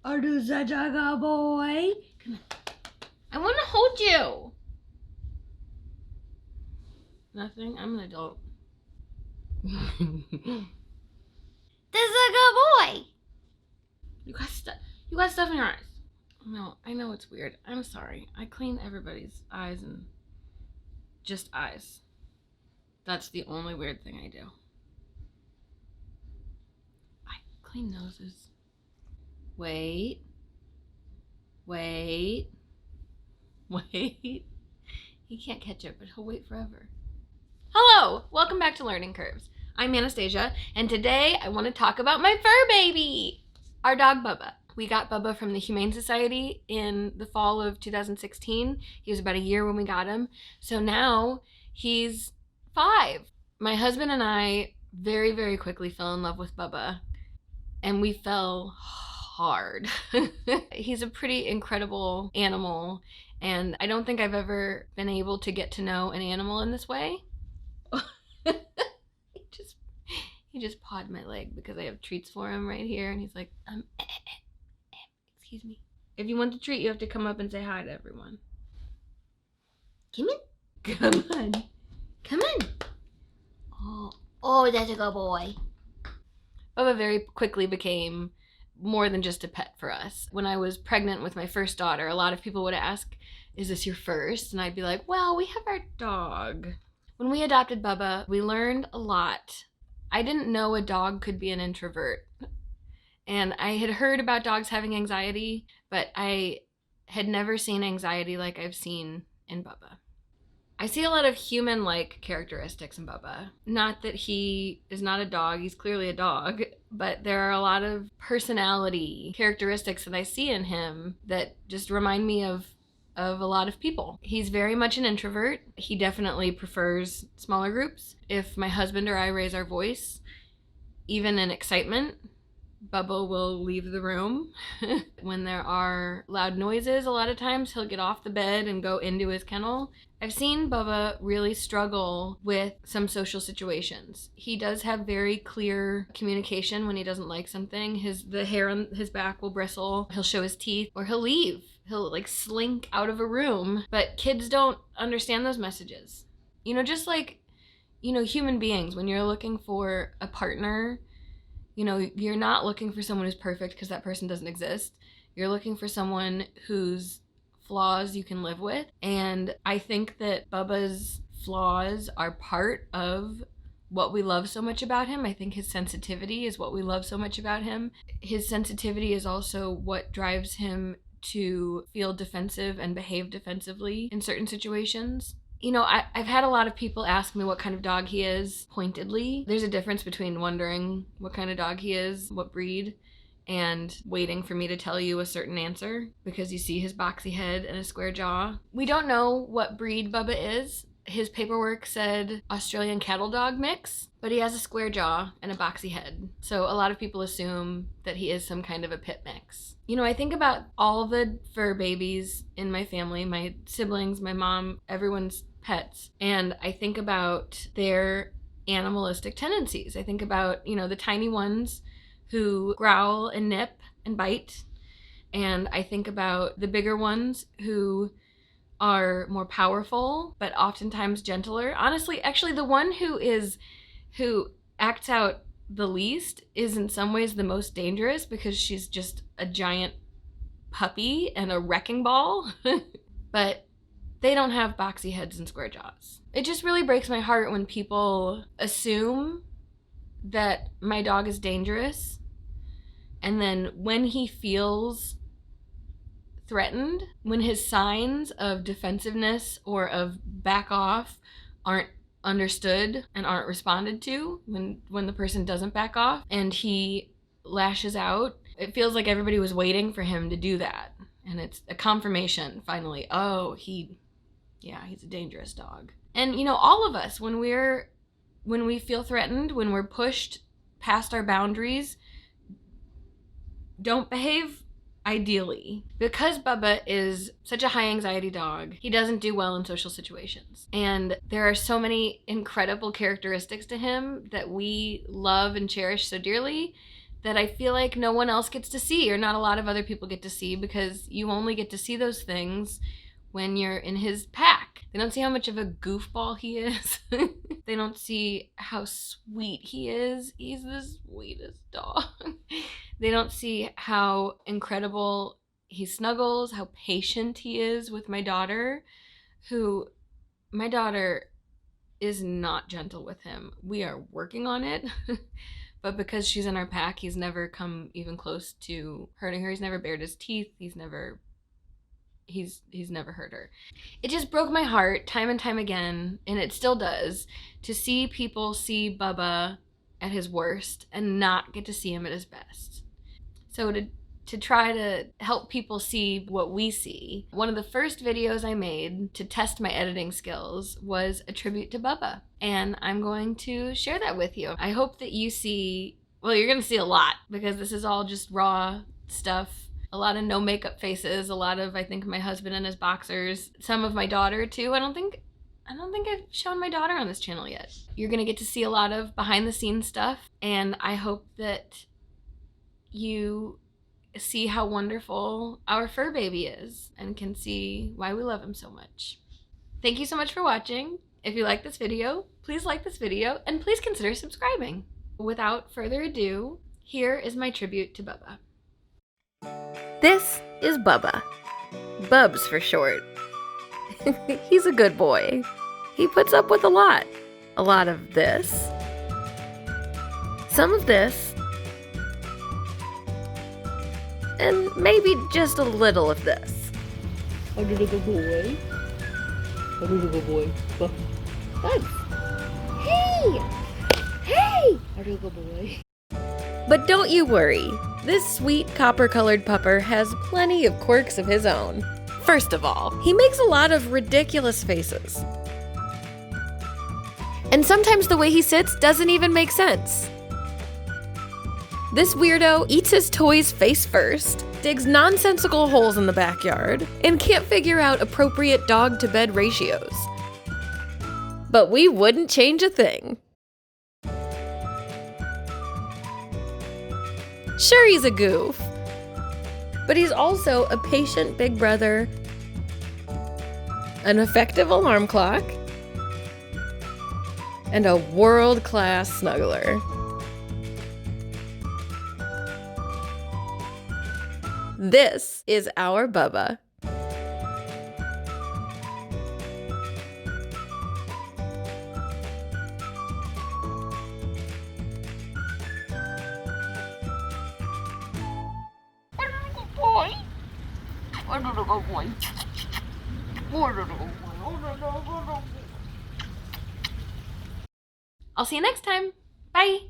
Are you such a good boy? Come on. I want to hold you. Nothing? I'm an adult. This is a good boy. You got stuff in your eyes. No, I know it's weird. I'm sorry. I clean everybody's eyes and just eyes. That's the only weird thing I do. I clean noses. Wait. He can't catch it, but he'll wait forever. Hello! Welcome back to Learning Curves. I'm Anastasia, and today I want to talk about my fur baby! Our dog Bubba. We got Bubba from the Humane Society in the fall of 2016. He was about a year when we got him. So now he's 5. My husband and I very, very quickly fell in love with Bubba, and we fell hard. He's a pretty incredible animal, and I don't think I've ever been able to get to know an animal in this way. He just pawed my leg because I have treats for him right here, and he's like, excuse me. If you want the treat, you have to come up and say hi to everyone. Come in. Come on. Come on. Oh, that's a good boy. Bubba very quickly became more than just a pet for us. When I was pregnant with my first daughter, a lot of people would ask, is this your first? And I'd be like, well, we have our dog. When we adopted Bubba, we learned a lot. I didn't know a dog could be an introvert. And I had heard about dogs having anxiety, but I had never seen anxiety like I've seen in Bubba. I see a lot of human-like characteristics in Bubba. Not that he is not a dog, he's clearly a dog, but there are a lot of personality characteristics that I see in him that just remind me of a lot of people. He's very much an introvert. He definitely prefers smaller groups. If my husband or I raise our voice, even in excitement, Bubba will leave the room. When there are loud noises, a lot of times he'll get off the bed and go into his kennel. I've seen Bubba really struggle with some social situations. He does have very clear communication when he doesn't like something. The hair on his back will bristle. He'll show his teeth, or he'll leave. He'll like slink out of a room. But kids don't understand those messages. Just like, human beings, when you're looking for a partner, you're not looking for someone who's perfect because that person doesn't exist. You're looking for someone whose flaws you can live with. And I think that Bubba's flaws are part of what we love so much about him. I think his sensitivity is what we love so much about him. His sensitivity is also what drives him to feel defensive and behave defensively in certain situations. I've had a lot of people ask me what kind of dog he is pointedly. There's a difference between wondering what kind of dog he is, what breed, and waiting for me to tell you a certain answer because you see his boxy head and a square jaw. We don't know what breed Bubba is. His paperwork said Australian cattle dog mix, but he has a square jaw and a boxy head. So a lot of people assume that he is some kind of a pit mix. I think about all the fur babies in my family, my siblings, my mom, everyone's pets, and I think about their animalistic tendencies. I think about, the tiny ones who growl and nip and bite, and I think about the bigger ones who are more powerful but oftentimes gentler. Honestly, actually, the one who acts out the least is in some ways the most dangerous because she's just a giant puppy and a wrecking ball. But they don't have boxy heads and square jaws. It just really breaks my heart when people assume that my dog is dangerous, and then when he feels threatened, when his signs of defensiveness or of back off aren't understood and aren't responded to, when the person doesn't back off and he lashes out, it feels like everybody was waiting for him to do that. And it's a confirmation, finally, oh, he's a dangerous dog. And all of us, when we feel threatened, when we're pushed past our boundaries, don't behave ideally. Because Bubba is such a high anxiety dog, he doesn't do well in social situations. And there are so many incredible characteristics to him that we love and cherish so dearly that I feel like no one else gets to see, or not a lot of other people get to see, because you only get to see those things when you're in his pack. They don't see how much of a goofball he is. They don't see how sweet he is. He's the sweetest dog. They don't see how incredible he snuggles, how patient he is with my daughter, my daughter is not gentle with him. We are working on it. But because she's in our pack, he's never come even close to hurting her. He's never bared his teeth. He's never hurt her. It just broke my heart time and time again, and it still does, to see people see Bubba at his worst and not get to see him at his best. So to try to help people see what we see, one of the first videos I made to test my editing skills was a tribute to Bubba, and I'm going to share that with you. I hope that you see, well, you're gonna see a lot, because this is all just raw stuff. A lot of no makeup faces, a lot of, I think, my husband in his boxers, some of my daughter too. I don't think I've shown my daughter on this channel yet. You're gonna get to see a lot of behind the scenes stuff, and I hope that you see how wonderful our fur baby is and can see why we love him so much. Thank you so much for watching. If you like this video, please like this video and please consider subscribing. Without further ado, here is my tribute to Bubba. This is Bubba. Bubs for short. He's a good boy. He puts up with a lot. A lot of this. Some of this. And maybe just a little of this. I did a good boy. I did a good boy. Bugs. Hey! Hey! I did a good boy. But don't you worry. This sweet copper-colored pupper has plenty of quirks of his own. First of all, he makes a lot of ridiculous faces. And sometimes the way he sits doesn't even make sense. This weirdo eats his toys face first, digs nonsensical holes in the backyard, and can't figure out appropriate dog-to-bed ratios. But we wouldn't change a thing. Sure, he's a goof, but he's also a patient big brother, an effective alarm clock, and a world-class snuggler. This is our Bubba. I'll see you next time. Bye.